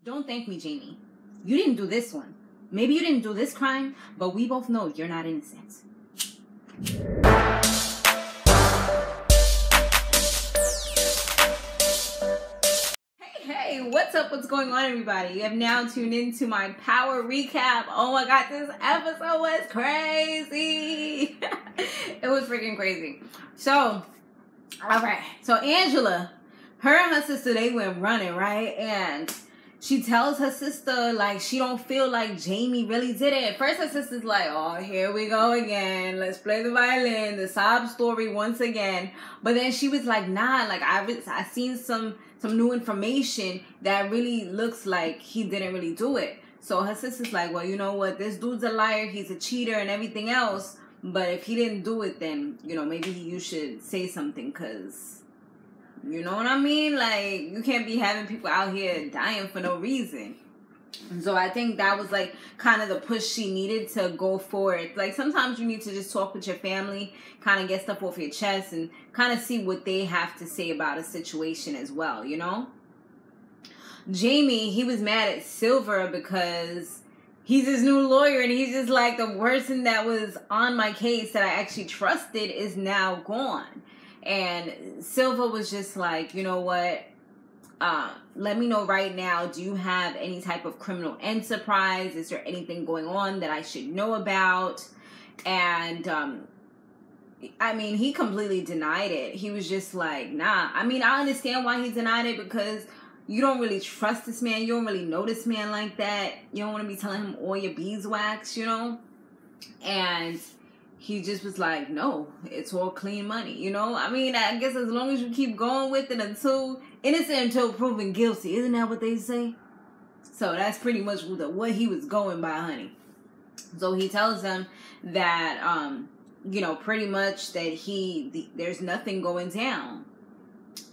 Don't thank me, Jamie. You didn't do this one. Maybe you didn't do this crime, but we both know you're not innocent. Hey, what's up? What's going on, everybody? You have now tuned into my power recap. Oh my god, this episode was crazy. It was freaking crazy. So, alright. So Angela, her and her sister, they went running, right? And she tells her sister, like, she don't feel like Jamie really did it. At first, her sister's like, oh, here we go again. Let's play the violin, the sob story once again. But then she was like, nah, like, I seen some new information that really looks like he didn't really do it. So her sister's like, well, you know what? This dude's a liar. He's a cheater and everything else. But if he didn't do it, then, you know, maybe you should say something, because... you know what I mean? Like, you can't be having people out here dying for no reason. And so I think that was, like, kind of the push she needed to go forward. Like, sometimes you need to just talk with your family, kind of get stuff off your chest, and kind of see what they have to say about a situation as well, you know? Jamie, he was mad at Silver because he's his new lawyer, and he's just like, the person that was on my case that I actually trusted is now gone. And Silver was just like, you know what, let me know right now, do you have any type of criminal enterprise? Is there anything going on that I should know about? And, I mean, he completely denied it. He was just like, nah. I mean, I understand why he denied it, because you don't really trust this man. You don't really know this man like that. You don't want to be telling him all your beeswax, you know? And he just was like, no, it's all clean money, you know? I mean, I guess as long as you keep going with it until innocent until proven guilty. Isn't that what they say? So that's pretty much what he was going by, honey. So he tells them that, you know, pretty much that there's nothing going down.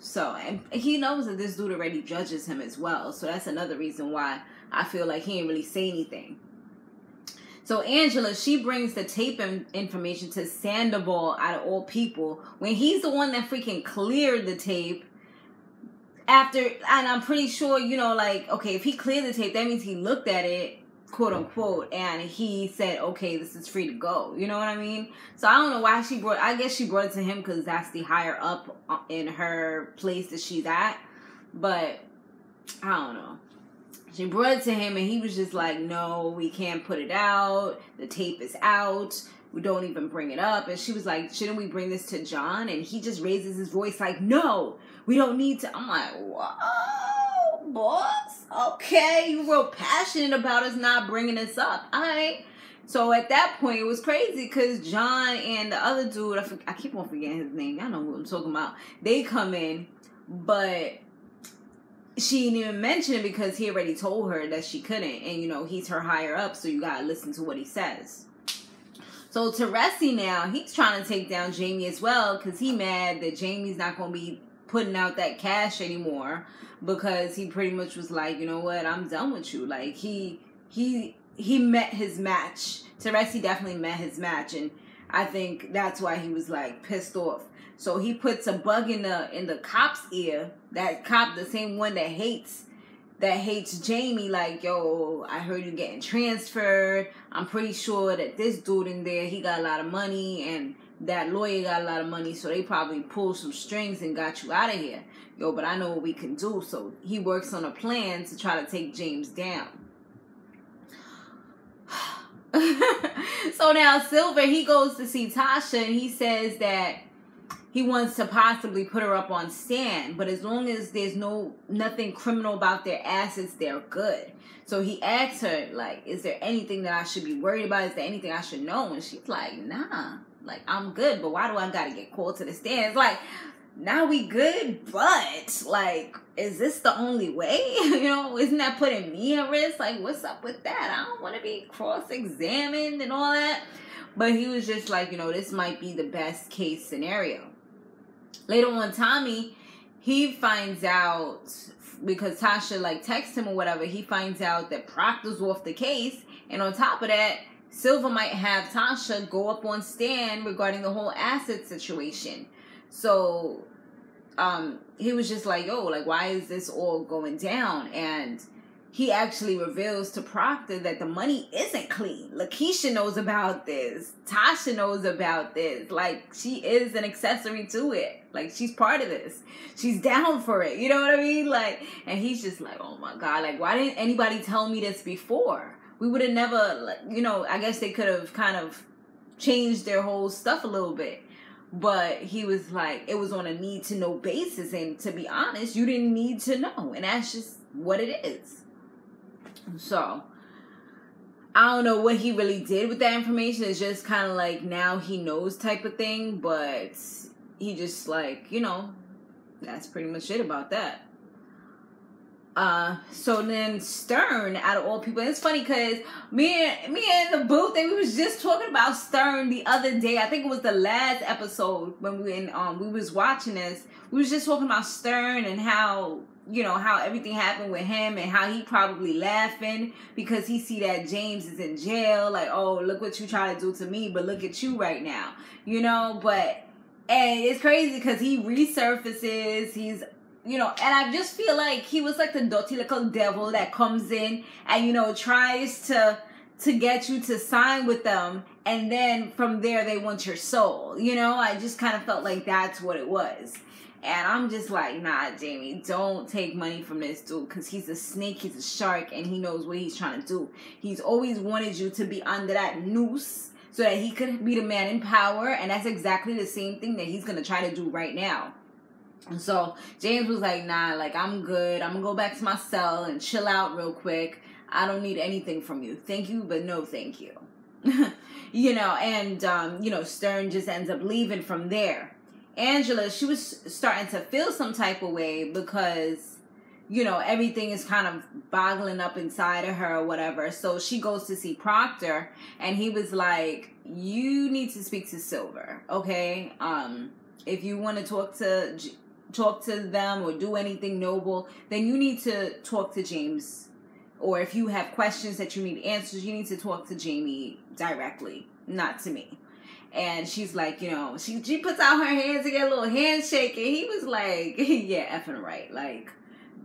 So, and he knows that this dude already judges him as well. So that's another reason why I feel like he didn't really say anything. So Angela, she brings the tape information to Sandoval out of all people, when he's the one that freaking cleared the tape after, and I'm pretty sure, you know, like, okay, if he cleared the tape, that means he looked at it, quote unquote, and he said, okay, this is free to go. You know what I mean? So I don't know why I guess she brought it to him because that's the higher up in her place that she's at. But I don't know. She brought it to him, and he was just like, no, we can't put it out. The tape is out. We don't even bring it up. And she was like, shouldn't we bring this to John? And he just raises his voice like, no, we don't need to. I'm like, whoa, boss. Okay, you real passionate about us not bringing this up. All right. So at that point, it was crazy because John and the other dude, I keep on forgetting his name. Y'all know who I'm talking about. They come in, but she didn't even mention it because he already told her that she couldn't. And, you know, he's her higher up, so you got to listen to what he says. So Teresi now, he's trying to take down Jamie as well because he mad that Jamie's not going to be putting out that cash anymore, because he pretty much was like, you know what, I'm done with you. Like, he met his match. Teresi definitely met his match, and I think that's why he was, like, pissed off. So he puts a bug in the cop's ear. That cop, the same one that hates Jamie, like, yo, I heard you getting transferred. I'm pretty sure that this dude in there, he got a lot of money, and that lawyer got a lot of money, so they probably pulled some strings and got you out of here. Yo, but I know what we can do. So he works on a plan to try to take James down. So now Silver, he goes to see Tasha, and he says that he wants to possibly put her up on stand, but as long as there's nothing criminal about their assets, they're good. So he asks her, like, is there anything that I should be worried about? Is there anything I should know? And she's like, nah, like, I'm good, but why do I gotta get called to the stand? It's like, now we good, but, like, is this the only way? You know, isn't that putting me at risk? Like, what's up with that? I don't want to be cross-examined and all that. But he was just like, you know, this might be the best case scenario. Later on, Tommy, he finds out, because Tasha, like, texts him or whatever, he finds out that Proctor's off the case. And on top of that, Silver might have Tasha go up on stand regarding the whole asset situation. So he was just like, yo, like, why is this all going down? And he actually reveals to Proctor that the money isn't clean. Lakeisha knows about this. Tasha knows about this. Like, she is an accessory to it. Like, she's part of this. She's down for it. You know what I mean? Like, and he's just like, oh my God, like, why didn't anybody tell me this before? We would have never, like, you know, I guess they could have kind of changed their whole stuff a little bit. But he was like, it was on a need to know basis. And to be honest, you didn't need to know. And that's just what it is. So, I don't know what he really did with that information. It's just kind of like now he knows type of thing. But he just like, you know, that's pretty much it about that. So then Stern, out of all people, and it's funny because me and the booth, we was just talking about Stern the other day. I think it was the last episode when we was watching this. We was just talking about Stern and how, you know, how everything happened with him and how he probably laughing because he see that James is in jail. Like, oh, look what you try to do to me, but look at you right now, you know. And it's crazy because he resurfaces. He's, you know, and I just feel like he was like the dirty little devil that comes in and, you know, tries to get you to sign with them. And then from there, they want your soul. You know, I just kind of felt like that's what it was. And I'm just like, nah, Jamie, don't take money from this dude because he's a snake, he's a shark, and he knows what he's trying to do. He's always wanted you to be under that noose so that he could be the man in power. And that's exactly the same thing that he's going to try to do right now. And so James was like, nah, like, I'm good. I'm going to go back to my cell and chill out real quick. I don't need anything from you. Thank you, but no thank you. You know, and, you know, Stern just ends up leaving from there. Angela, she was starting to feel some type of way because, you know, everything is kind of boggling up inside of her or whatever. So she goes to see Proctor, and he was like, you need to speak to Silver, okay? If you want to talk to them or do anything noble, then you need to talk to James. Or if you have questions that you need answers, you need to talk to Jamie directly, not to me. And she's like, you know, she puts out her hands to get a little handshake. And he was like, yeah, effing right. Like,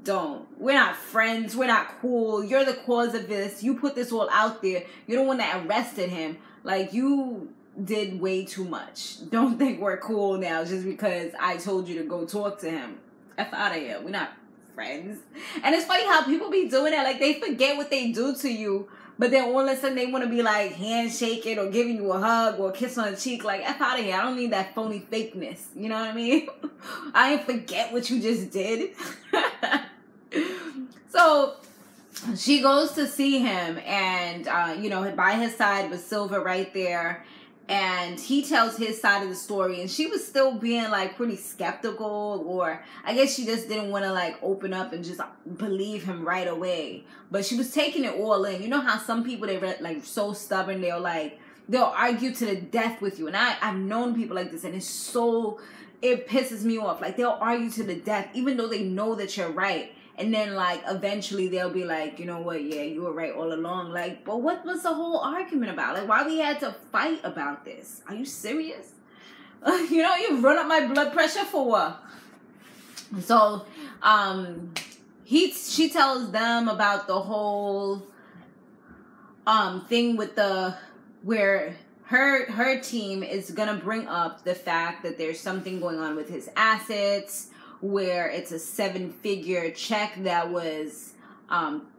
don't. We're not friends. We're not cool. You're the cause of this. You put this all out there. You're the one that arrested him. Like, you did way too much. Don't think we're cool now just because I told you to go talk to him. F out of here. We're not friends. And it's funny how people be doing that. Like, they forget what they do to you. But then all of a sudden they want to be like handshaking or giving you a hug or a kiss on the cheek. Like, F out of here. I don't need that phony fakeness. You know what I mean? I ain't forget what you just did. So she goes to see him and, you know, by his side was Silver right there. And he tells his side of the story. And she was still being, like, pretty skeptical. Or I guess she just didn't want to, like, open up and just believe him right away. But she was taking it all in. You know how some people, they're, like, so stubborn. They'll argue to the death with you. And I've known people like this. And it's so, it pisses me off. Like, they'll argue to the death. Even though they know that you're right. And then, like, eventually they'll be like, you know what, yeah, you were right all along. Like, but what was the whole argument about? Like, why we had to fight about this? Are you serious? You know, you run up my blood pressure for what? So, she tells them about the whole thing with where her team is gonna bring up the fact that there's something going on with his assets, where it's a 7-figure check that was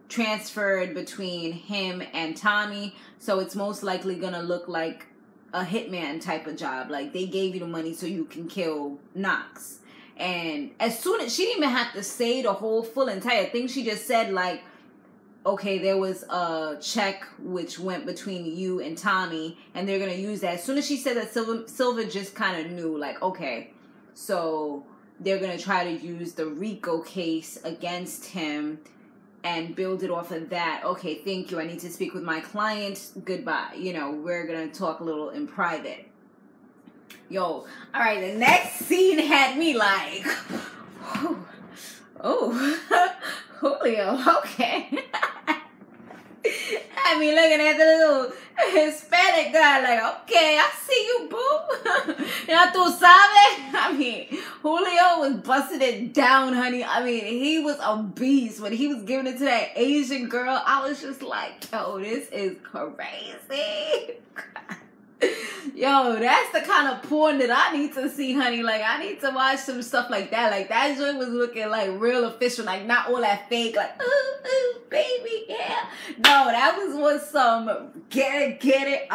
transferred between him and Tommy. So it's most likely going to look like a hitman type of job. Like, they gave you the money so you can kill Knox. And as soon as, she didn't even have to say the whole full entire thing. She just said, like, okay, there was a check which went between you and Tommy, and they're going to use that. As soon as she said that, Silver just kind of knew, like, okay, so they're going to try to use the RICO case against him and build it off of that. Okay, thank you. I need to speak with my client. Goodbye. You know, we're going to talk a little in private. Yo, all right, the next scene had me like, oh, Julio, okay. I mean, looking at Hispanic guy, like, okay, I see you, boo. Ya tú sabes? I mean, Julio was busting it down, honey. I mean, he was a beast. When he was giving it to that Asian girl, I was just like, yo, this is crazy. Yo, that's the kind of porn that I need to see, honey. Like, I need to watch some stuff like that. Like, that joint was looking like real official, like not all that fake, like, ooh, ooh, baby, yeah. No, that was some get it,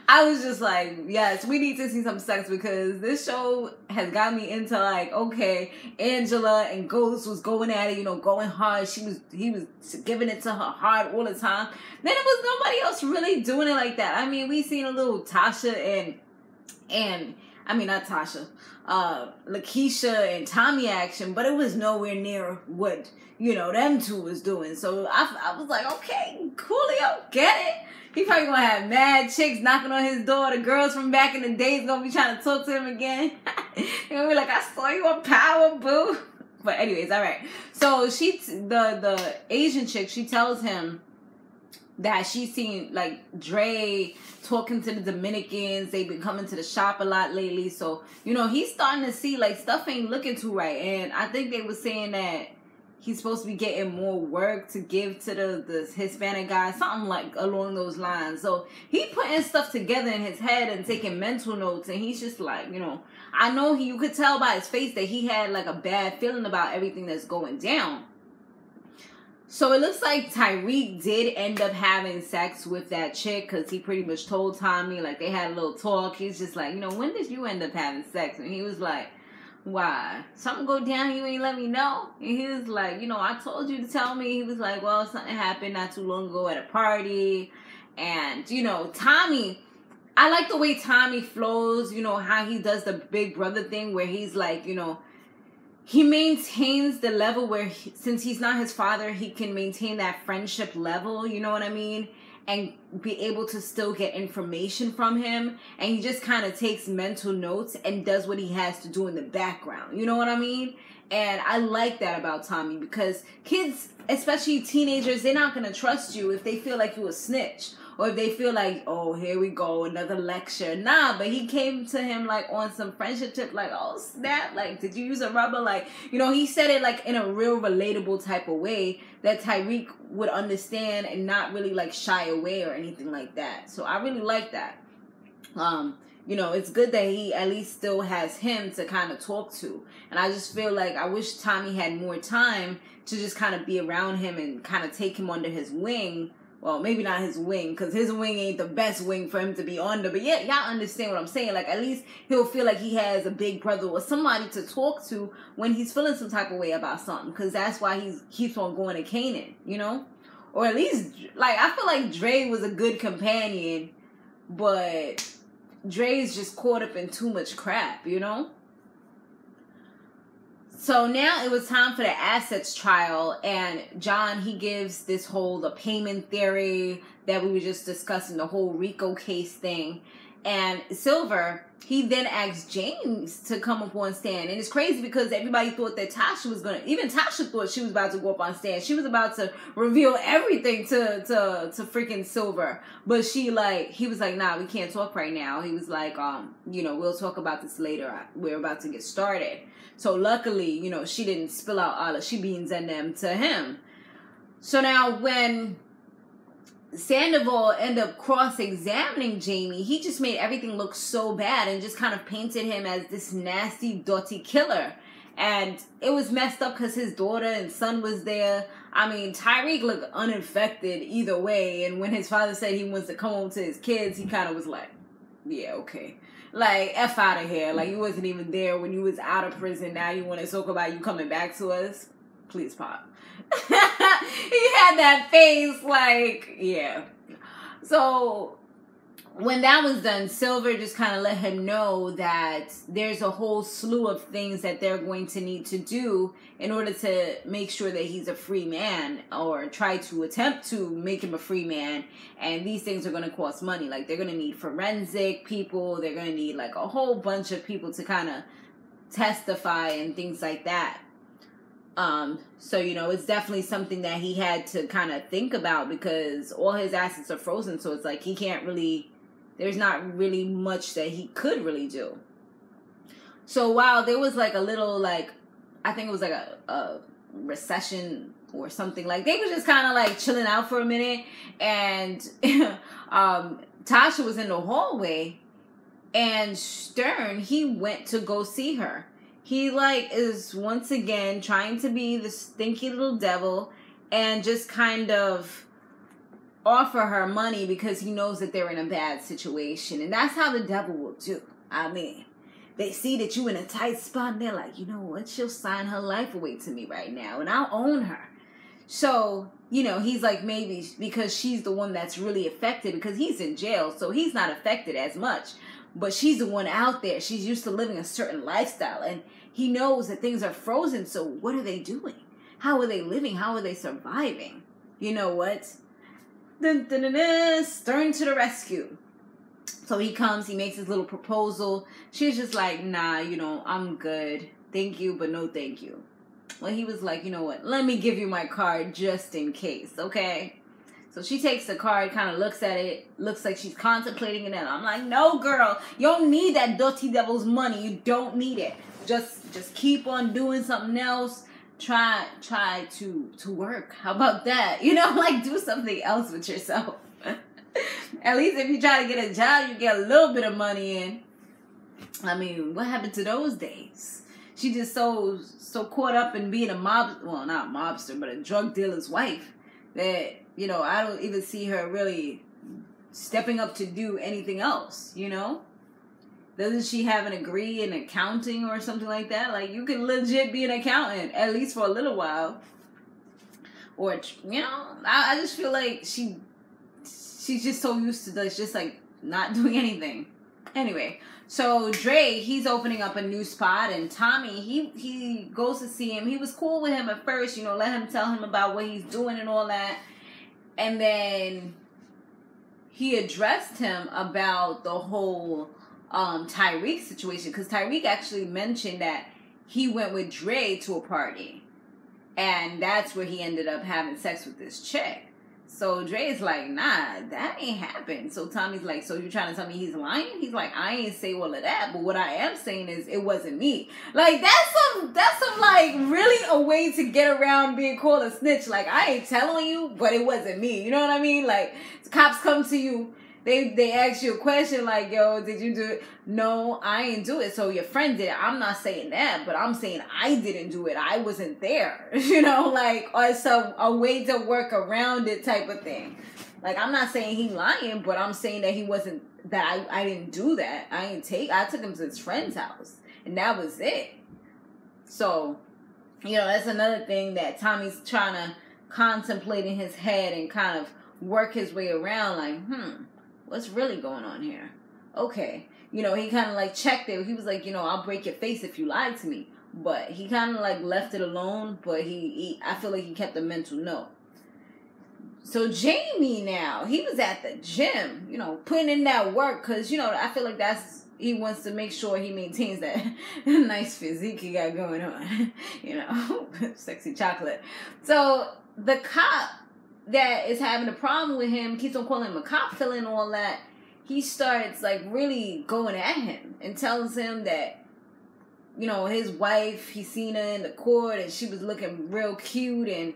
I was just like, yes, we need to see some sex, because this show has got me into like, okay, Angela and Ghost was going at it, you know, going hard. He was giving it to her hard all the time. Then it was nobody else really doing it like that. I mean, we seen a little Tasha and I mean, not Tasha, Lakeisha and Tommy action, but it was nowhere near what, you know, them two was doing. So I was like, okay, coolio, get it. He probably gonna have mad chicks knocking on his door. The girls from back in the days gonna be trying to talk to him again. He's gonna be like, I saw you on Power, boo. But anyways, all right. So the Asian chick, she tells him that she's seen like Dre talking to the Dominicans. They've been coming to the shop a lot lately. So, you know, he's starting to see like stuff ain't looking too right. And I think they were saying that he's supposed to be getting more work to give to the Hispanic guy, something like along those lines. So he putting stuff together in his head and taking mental notes, and he's just like, you know, I know you could tell by his face that he had like a bad feeling about everything that's going down. So it looks like Tyreek did end up having sex with that chick, because he pretty much told Tommy, like they had a little talk. He's just like, you know, when did you end up having sex? And he was like, why? Something go down, you ain't let me know? And he was like, you know, I told you to tell me. He was like, well, something happened not too long ago at a party. And, you know, Tommy, I like the way Tommy flows, you know, how he does the big brother thing where he's like, you know, he maintains the level where, since he's not his father, he can maintain that friendship level, you know what I mean? And be able to still get information from him. And he just kind of takes mental notes and does what he has to do in the background. You know what I mean? And I like that about Tommy, because kids, especially teenagers, they're not going to trust you if they feel like you a snitch. Or if they feel like, oh, here we go, another lecture. Nah, but he came to him like on some friendship tip, like, oh, snap. Like, did you use a rubber? Like, you know, he said it like in a real relatable type of way that Tyreek would understand and not really like shy away or anything like that. So I really like that. You know, it's good that he at least still has him to kind of talk to. And I just feel like I wish Tommy had more time to just kind of be around him and kind of take him under his wing. Well, maybe not his wing, because his wing ain't the best wing for him to be under. But yeah, y'all understand what I'm saying. Like, at least he'll feel like he has a big brother or somebody to talk to when he's feeling some type of way about something. Because that's why he keeps on going to Canaan, you know? Or at least, like, I feel like Dre was a good companion, but Dre's just caught up in too much crap, you know? So now it was time for the assets trial, and John, he gives this the payment theory that we were just discussing, the whole Rico case thing. And Silver, he then asked James to come up on stand. And it's crazy because everybody thought that Tasha was going to, even Tasha thought she was about to go up on stand. She was about to reveal everything to freaking Silver. But he was like, nah, we can't talk right now. He was like, you know, we'll talk about this later. We're about to get started. So luckily, you know, she didn't spill out all of she beans and them to him. So now when Sandoval ended up cross-examining Jaime, he just made everything look so bad and just kind of painted him as this nasty, dirty killer. And it was messed up because his daughter and son was there. I mean, Tyreek looked uninfected either way. And when his father said he wants to come home to his kids, he kind of was like, yeah, okay. Like, F out of here. Like, you wasn't even there when you was out of prison. Now you want to talk about you coming back to us? Please, Pop. He had that face like, yeah. So when that was done, Silver just kind of let him know that there's a whole slew of things that they're going to need to do in order to make sure that he's a free man, or try to attempt to make him a free man. And these things are going to cost money. Like, they're going to need forensic people. They're going to need like a whole bunch of people to kind of testify and things like that. So, you know, it's definitely something that he had to kind of think about because all his assets are frozen. So it's like he can't really, there's not really much that he could really do. So while there was like a little like, I think it was like a recession or something, like they were just kind of like chilling out for a minute, and Tasha was in the hallway, and Stern, he went to go see her. He like is once again trying to be the stinky little devil and just kind of offer her money because he knows that they're in a bad situation. And that's how the devil will do. I mean, they see that you in a tight spot and they're like, you know what? She'll sign her life away to me right now and I'll own her. So, you know, he's like, maybe because she's the one that's really affected because he's in jail. So he's not affected as much. But she's the one out there. She's used to living a certain lifestyle. And he knows that things are frozen. So what are they doing? How are they living? How are they surviving? You know what? Dun, dun, dun, dun, Stern to the rescue. So he comes. He makes his little proposal. She's just like, nah, you know, I'm good. Thank you, but no thank you. Well, he was like, you know what? Let me give you my card just in case, okay? So she takes the card, kind of looks at it, looks like she's contemplating it, and I'm like, no, girl, you don't need that dirty devil's money. You don't need it. Just keep on doing something else. Try to work. How about that? You know, like do something else with yourself. At least if you try to get a job, you get a little bit of money in. I mean, what happened to those days? She just so caught up in being a not mobster, but a drug dealer's wife that, you know, I don't even see her really stepping up to do anything else, you know? Doesn't she have an degree in accounting or something like that? Like, you can legit be an accountant, at least for a little while. Or, you know, I just feel like she's just so used to this, just like not doing anything. Anyway, so Dre, he's opening up a new spot, and Tommy, he goes to see him. He was cool with him at first, you know, let him tell him about what he's doing and all that. And then he addressed him about the whole Tyreek situation, because Tyreek actually mentioned that he went with Dre to a party, and that's where he ended up having sex with this chick. So Dre's like, nah, that ain't happened. So Tommy's like, so you trying to tell me he's lying? He's like, I ain't say all of that, but what I am saying is it wasn't me. Like, that's some like really a way to get around being called a snitch. Like, I ain't telling you, but it wasn't me. You know what I mean? Like, cops come to you, they ask you a question like, yo, did you do it? No, I ain't do it. So your friend did it. I'm not saying that, but I'm saying I didn't do it. I wasn't there. You know, like, or some a way to work around it type of thing. Like, I'm not saying he lying, but I'm saying that he wasn't, that I didn't do that. I took him to his friend's house, and that was it. So, you know, that's another thing that Tommy's trying to contemplate in his head and kind of work his way around, like, what's really going on here? Okay. You know, he kind of like checked it. He was like, you know, I'll break your face if you lied to me. But he kind of like left it alone. But I feel like he kept a mental note. So Jaime now, he was at the gym, you know, putting in that work. Because, you know, I feel like he wants to make sure he maintains that nice physique he got going on. You know, sexy chocolate. So the cop that is having a problem with him, keeps on calling him a cop killer and all that, he starts like really going at him and tells him that, you know, his wife, he seen her in the court and she was looking real cute, and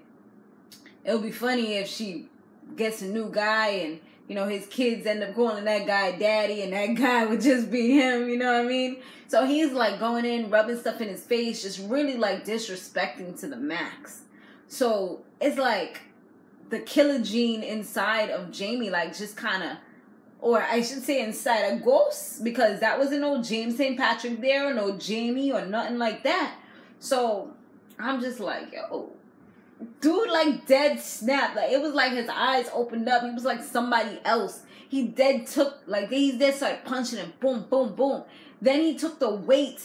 it'll be funny if she gets a new guy and, you know, his kids end up calling that guy daddy and that guy would just be him, you know what I mean? So he's like going in, rubbing stuff in his face, just really like disrespecting to the max. So it's like the killer gene inside of Jaime, like just kind of, or I should say inside a ghost, because that wasn't no James St. Patrick there, or no Jaime or nothing like that. So I'm just like, yo, dude, like dead snapped. Like it was like his eyes opened up. He was like somebody else. He dead took, like he dead started punching him, boom, boom, boom. Then he took the weight,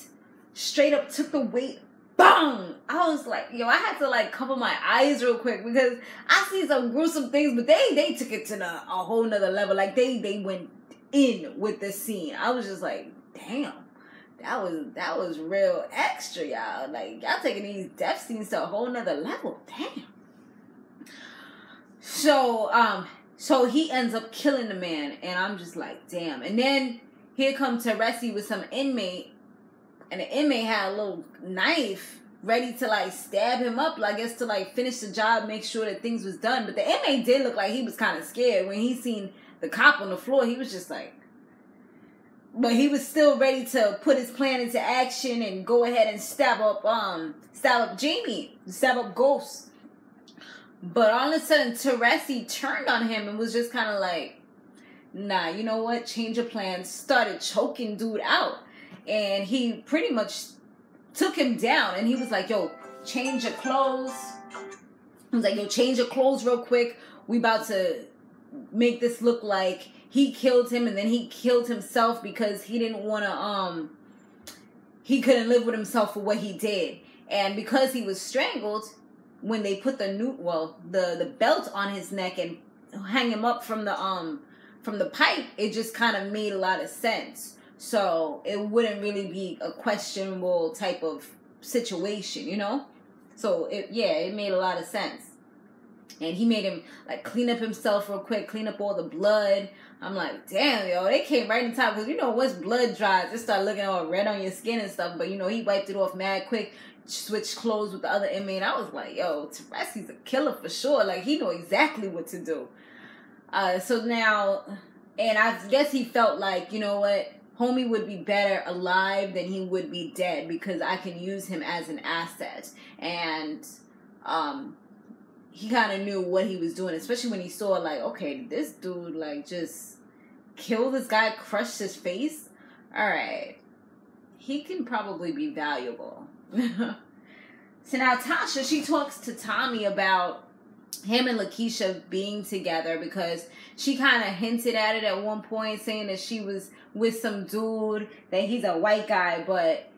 straight up took the weight, bang! I was like, yo, I had to like cover my eyes real quick because I see some gruesome things, but they took it to a whole nother level. Like they went in with the scene. I was just like, damn, that was real extra, y'all. Like, y'all taking these death scenes to a whole nother level. Damn. So he ends up killing the man, and I'm just like, damn. And then here comes Teresi with some inmate, and the inmate had a little knife ready to like stab him up, I guess, to like finish the job, make sure that things was done. But the inmate did look like he was kind of scared when he seen the cop on the floor. He was just like, but he was still ready to put his plan into action and go ahead and stab up Jaime, stab up Ghost. But all of a sudden, Teresi turned on him and was just kind of like, nah, you know what? Change of plans. Started choking dude out. And he pretty much took him down. And he was like, yo, change your clothes. He was like, yo, change your clothes real quick. We about to make this look like he killed him. And then he killed himself because he didn't want to, he couldn't live with himself for what he did. And because he was strangled, when they put the belt on his neck and hang him up from the pipe, it just kind of made a lot of sense. So it wouldn't really be a questionable type of situation, you know? So it made a lot of sense. And he made him like clean up himself real quick, clean up all the blood. I'm like, damn, yo, they came right in time, because you know once blood dries, it start looking all red on your skin and stuff. But you know, he wiped it off mad quick. Switched clothes with the other inmate. I was like, yo, Teresi's a killer for sure. Like, he know exactly what to do. So now, and I guess he felt like, you know what, homie would be better alive than he would be dead, because I can use him as an asset. And he kind of knew what he was doing, especially when he saw like, okay, this dude like just killed this guy, crushed his face. All right, he can probably be valuable. So now Tasha, she talks to Tommy about him and Lakeisha being together, because she kind of hinted at it at one point, saying that she was with some dude, that he's a white guy, but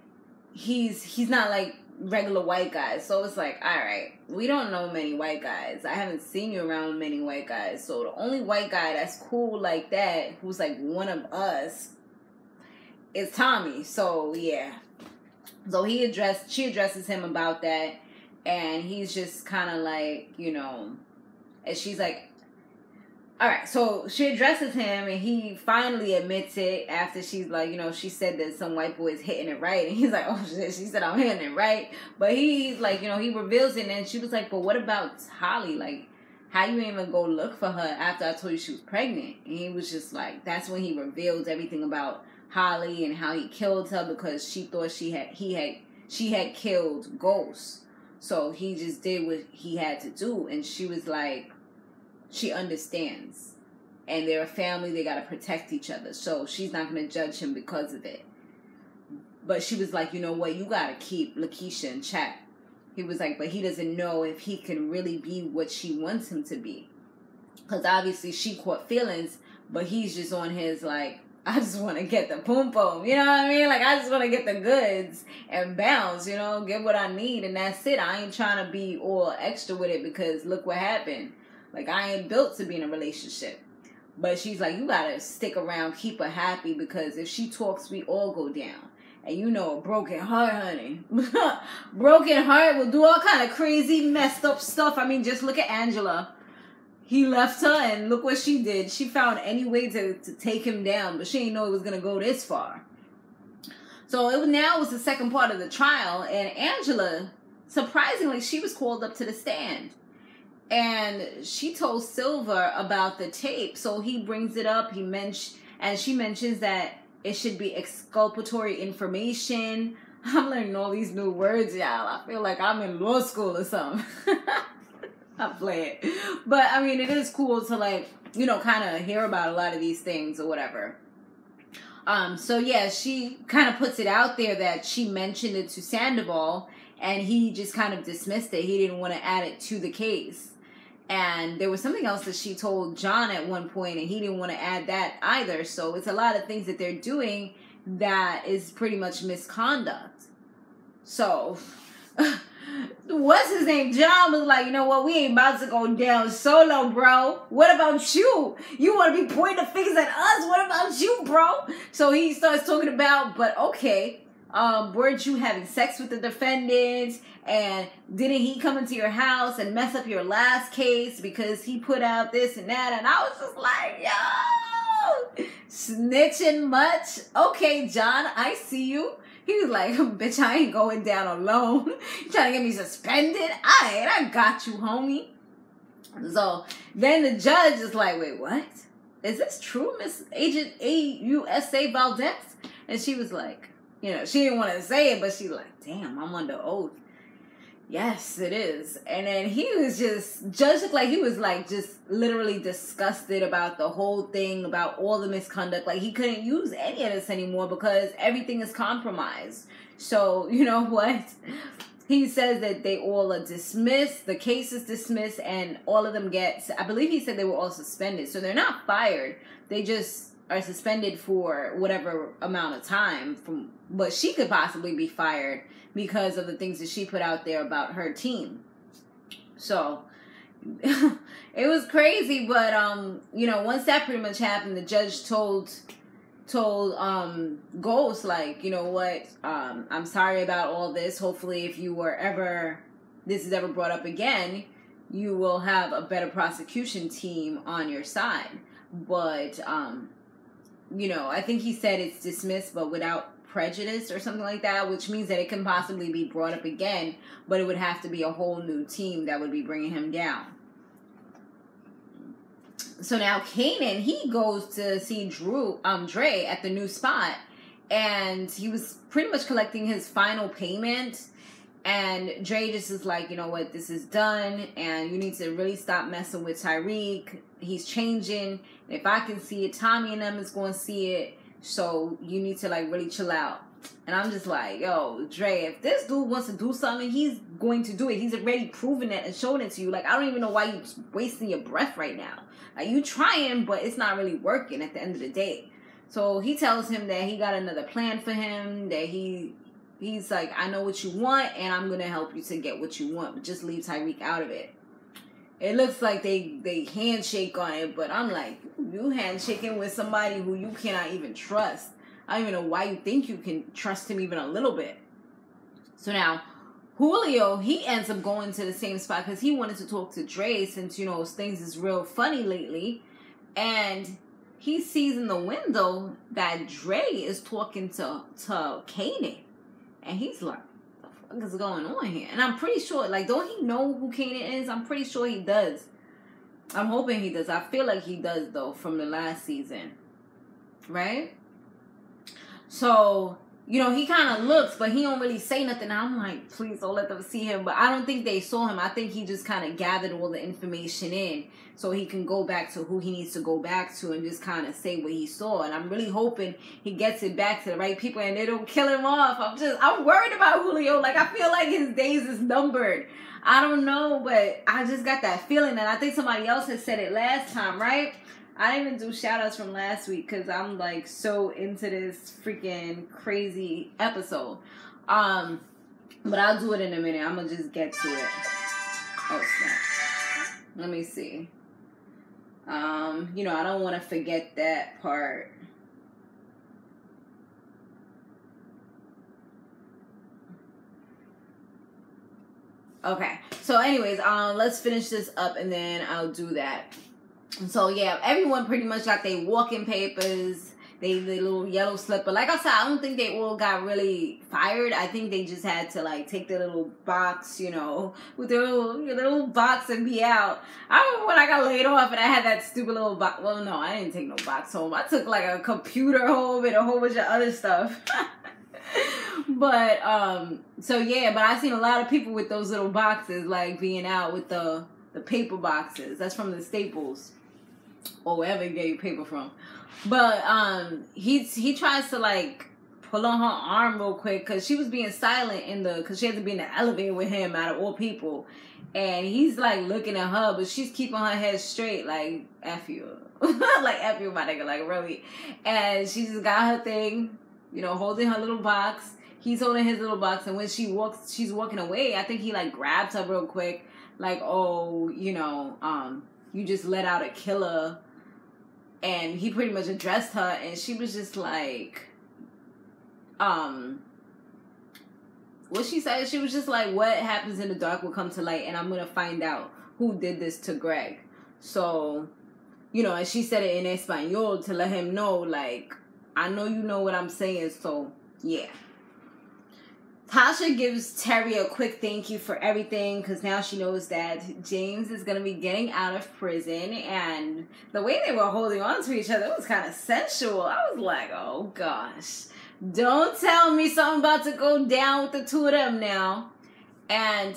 he's not like regular white guys. So it's like, all right, we don't know many white guys. I haven't seen you around many white guys. So the only white guy that's cool like that, who's like one of us, is Tommy. So yeah. So she addresses him about that, and he's just kind of like, you know, and she's like, all right, so she addresses him, and he finally admits it after she's like, you know, she said that some white boy is hitting it right, and he's like, oh shit, she said I'm hitting it right, but he's like, you know, he reveals it, and she was like, but what about Holly? Like, how you even go look for her after I told you she was pregnant? And he was just like, that's when he reveals everything about Holly and how he killed her, because she thought she had killed Ghost. So he just did what he had to do, and she was like, she understands, and they're a family, they gotta protect each other, so she's not gonna judge him because of it. But she was like, you know what, you gotta keep Lakeisha in check. He was like, but he doesn't know if he can really be what she wants him to be, because obviously she caught feelings, but he's just on his like, I just want to get the poom poom, you know what I mean? Like, I just want to get the goods and bounce, you know, get what I need, and that's it. I ain't trying to be all extra with it, because look what happened. Like, I ain't built to be in a relationship. But she's like, you got to stick around, keep her happy, because if she talks, we all go down. And you know, a broken heart, honey. Broken heart will do all kind of crazy, messed up stuff. I mean, just look at Angela. He left her, and look what she did. She found any way to take him down, but she didn't know it was going to go this far. So now was the second part of the trial, and Angela, surprisingly, she was called up to the stand. And she told Silver about the tape, so he brings it up. And she mentions that it should be exculpatory information. I'm learning all these new words, y'all. I feel like I'm in law school or something. I'm playing. But, I mean, it is cool to, like, you know, kind of hear about a lot of these things or whatever. So, yeah, she kind of puts it out there that she mentioned it to Sandoval, and he just kind of dismissed it. He didn't want to add it to the case. And there was something else that she told John at one point, and he didn't want to add that either. So it's a lot of things that they're doing that is pretty much misconduct. So... what's his name? John was like, you know what? We ain't about to go down solo, bro. What about you? You want to be pointing the fingers at us? What about you, bro? So he starts talking about, but okay, weren't you having sex with the defendant? And didn't he come into your house and mess up your last case because he put out this and that? And I was just like, yo, snitching much? Okay, John, I see you. He was like, bitch, I ain't going down alone. You trying to get me suspended? Alright, I got you, homie. So then the judge is like, wait, what? Is this true, Miss Agent AUSA Valdez? And she was like, you know, she didn't want to say it, but she's like, damn, I'm under oath. Yes, it is. And then he was Judge looked like he was like just literally disgusted about the whole thing, about all the misconduct. Like he couldn't use any of this anymore because everything is compromised. So, you know what? He says that they all are dismissed, the case is dismissed, and all of them I believe he said they were all suspended. So they're not fired. They just are suspended for whatever amount of time from what she could possibly be fired because of the things that she put out there about her team. So it was crazy, but you know, once that pretty much happened, the judge told Ghost, like, you know what, I'm sorry about all this. Hopefully if this is ever brought up again, you will have a better prosecution team on your side. But you know, I think he said it's dismissed but without prejudice or something like that, which means that it can possibly be brought up again, but it would have to be a whole new team that would be bringing him down. So now Kanan, he goes to see Dre at the new spot, and he was pretty much collecting his final payment, and Dre just is like, you know what, this is done, and you need to really stop messing with Tyreek. He's changing. If I can see it, Tommy and them is going to see it. So you need to like really chill out. And I'm just like, yo, Dre, if this dude wants to do something, he's going to do it. He's already proven it and shown it to you. Like, I don't even know why you wasting your breath right now. Like, you trying, but it's not really working at the end of the day. So he tells him that he got another plan for him, that he's like, I know what you want, and I'm going to help you to get what you want, but just leave Tyreek out of it. It looks like they handshake on it, but I'm like, you handshaking with somebody who you cannot even trust. I don't even know why you think you can trust him even a little bit. So now, Julio, he ends up going to the same spot because he wanted to talk to Dre since, you know, things is real funny lately. And he sees in the window that Dre is talking to Kanan. And he's like, what is going on here? And I'm pretty sure, like, don't he know who Kanan is? I'm pretty sure he does. I'm hoping he does. I feel like he does, though, from the last season. Right? So, you know, he kind of looks, but he don't really say nothing. I'm like, please don't let them see him. But I don't think they saw him. I think he just kind of gathered all the information in so he can go back to who he needs to go back to and just kind of say what he saw. And I'm really hoping he gets it back to the right people and they don't kill him off. I'm worried about Julio. Like, I feel like his days is numbered. I don't know, but I just got that feeling. And I think somebody else had said it last time, right? I didn't even do shout-outs from last week because I'm, like, so into this freaking crazy episode. But I'll do it in a minute. I'm going to just get to it. Oh, snap. Let me see. You know, I don't want to forget that part. Okay. So, anyways, let's finish this up and then I'll do that. So, yeah, everyone pretty much got their walking papers, they little yellow slip. But like I said, I don't think they all got really fired. I think they just had to, like, take their little box, you know, with their little box and be out. I remember when I got laid off and I had that stupid little box. Well, no, I didn't take no box home. I took, like, a computer home and a whole bunch of other stuff. But, so, yeah, but I've seen a lot of people with those little boxes, like, being out with the paper boxes. That's from the Staples. Or wherever you get your paper from. But he tries to like pull on her arm real quick because she was being silent because she had to be in the elevator with him out of all people. And he's like looking at her, but she's keeping her head straight, like, F you. Like, F you, my nigga, like, really. And she just got her thing, you know, holding her little box. He's holding his little box, and when she's walking away, I think he like grabs her real quick, like, oh, you know, you just let out a killer. And he pretty much addressed her, and she was just like, what she said, she was just like, what happens in the dark will come to light, and I'm going to find out who did this to Greg. So, you know, and she said it in Espanol to let him know, like, I know you know what I'm saying, so, yeah. Tasha gives Terry a quick thank you for everything, because now she knows that James is going to be getting out of prison, and the way they were holding on to each other was kind of sensual. I was like, oh gosh, don't tell me something about to go down with the two of them now. And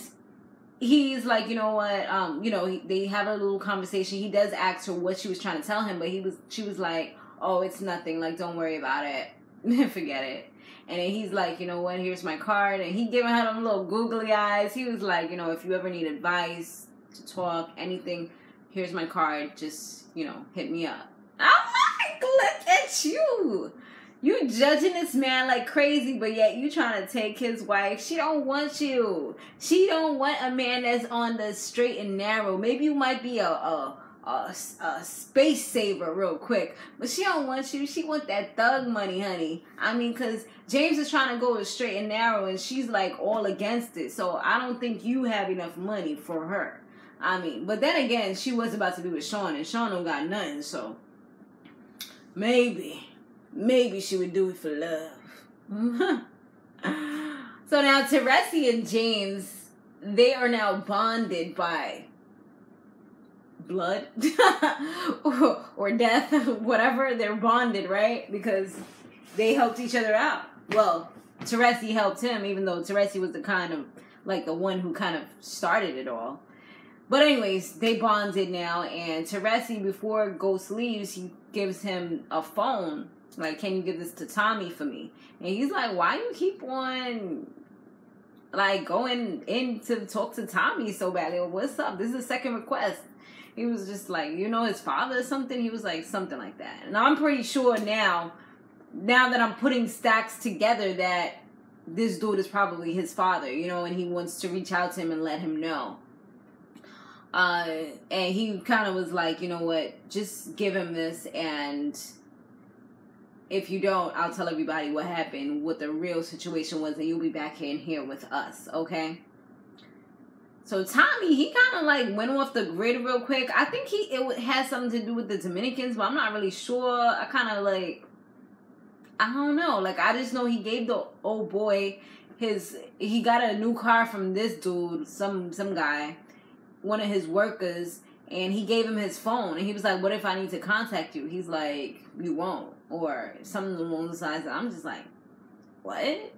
he's like, you know what, you know, they have a little conversation. He does ask her what she was trying to tell him, but she was like, oh, it's nothing, like, don't worry about it. Forget it. And then he's like, you know what, here's my card. And he giving her them little googly eyes. He was like, you know, if you ever need advice, to talk, anything, here's my card. Just, you know, hit me up. I'm like, look at you. You judging this man like crazy, but yet you trying to take his wife. She don't want you. She don't want a man that's on the straight and narrow. Maybe you might be a space saver real quick, but she don't want you. She want that thug money, honey. I mean, because James is trying to go straight and narrow, and she's like all against it. So I don't think you have enough money for her. I mean, but then again, she was about to be with Sean, and Sean don't got nothing. So maybe she would do it for love. So now Teresi and James, they are now bonded by blood or death, whatever. They're bonded, right? Because they helped each other out. Well, Teresi helped him, even though Teresi was the kind of like the one who kind of started it all. But anyways, they bonded now, and Teresi, before Ghost leaves, he gives him a phone. Like, can you give this to Tommy for me? And he's like, why you keep on like going in to talk to Tommy so badly? What's up? This is a second request. He was just like, you know, his father or something. He was like, something like that. And I'm pretty sure now that I'm putting stacks together, that this dude is probably his father, you know, and he wants to reach out to him and let him know. And he kind of was like, you know what, just give him this, and if you don't, I'll tell everybody what happened, what the real situation was, and you'll be back in here with us, okay? So Tommy, he kind of like went off the grid real quick. I think it had something to do with the Dominicans, but I'm not really sure. I kind of like, I don't know. Like, I just know he gave the old boy he got a new car from this dude, some guy, one of his workers, and he gave him his phone, and he was like, what if I need to contact you? He's like, you won't, or something along those lines. I'm just like, what?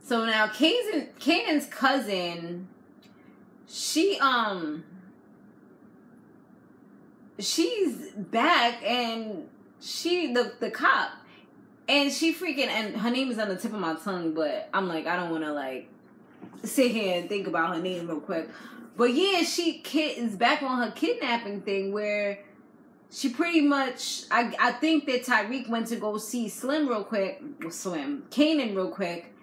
So now Kanan's cousin, she's back, and the cop, and she freaking, and her name is on the tip of my tongue, but I'm like, I don't want to like sit here and think about her name real quick. But yeah, she is back on her kidnapping thing, where she pretty much, I think that Tyreek went to go see Kanan real quick,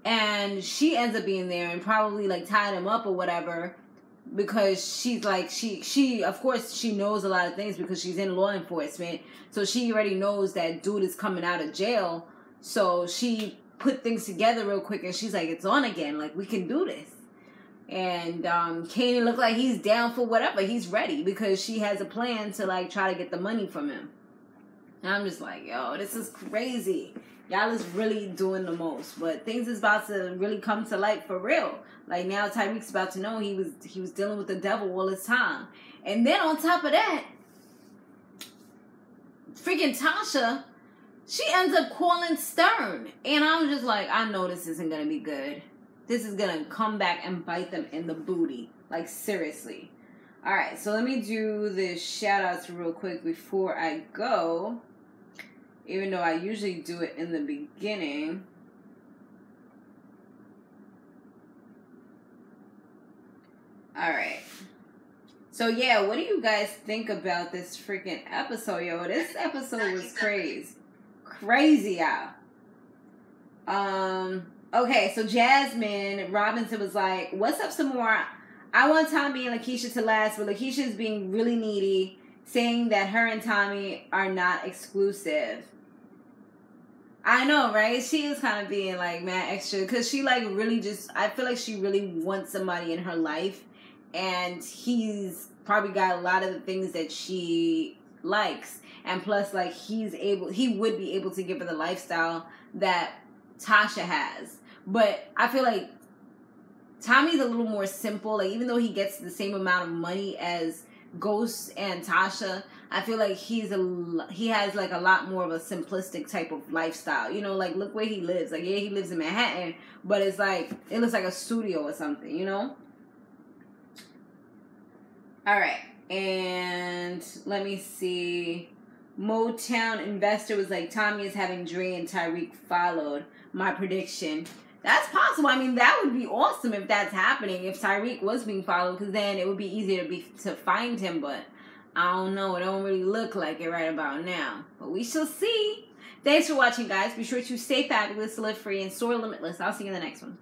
and she ends up being there and probably like tied him up or whatever, because she's like, she of course she knows a lot of things because she's in law enforcement, so she already knows that dude is coming out of jail. So she put things together real quick, and she's like, it's on again, like, we can do this. And Kanan looked like he's down for whatever. He's ready because she has a plan to like try to get the money from him. And I'm just like, yo, this is crazy. Y'all is really doing the most. But things is about to really come to light for real. Like, now Tyreek's about to know he was dealing with the devil all his time. And then on top of that, freaking Tasha, she ends up calling Stern. And I'm just like, I know this isn't going to be good. This is going to come back and bite them in the booty. Like, seriously. Alright, so let me do the shout-outs real quick before I go. Even though I usually do it in the beginning. Alright. So, yeah, what do you guys think about this freaking episode? Yo, this episode was crazy. Crazy, y'all. Okay, so Jasmine Robinson was like, what's up, Samore? I want Tommy and Lakeisha to last, but Lakeisha is being really needy, saying that her and Tommy are not exclusive. I know, right? She is kind of being like mad extra because she like really just, I feel like she really wants somebody in her life, and he's probably got a lot of the things that she likes, and plus like he would be able to give her the lifestyle that Tasha has. But I feel like Tommy's a little more simple. Like, even though he gets the same amount of money as Ghost and Tasha, I feel like he has like a lot more of a simplistic type of lifestyle. You know, like look where he lives. Like, yeah, he lives in Manhattan, but it's like it looks like a studio or something. You know. All right, and let me see. Motown Investor was like, Tommy is having Dre and Tyreek followed. My prediction. That's possible. I mean, that would be awesome if that's happening. If Tyreek was being followed, because then it would be easier to find him. But I don't know. It don't really look like it right about now. But we shall see. Thanks for watching, guys. Be sure to stay fabulous, live free, and soar limitless. I'll see you in the next one.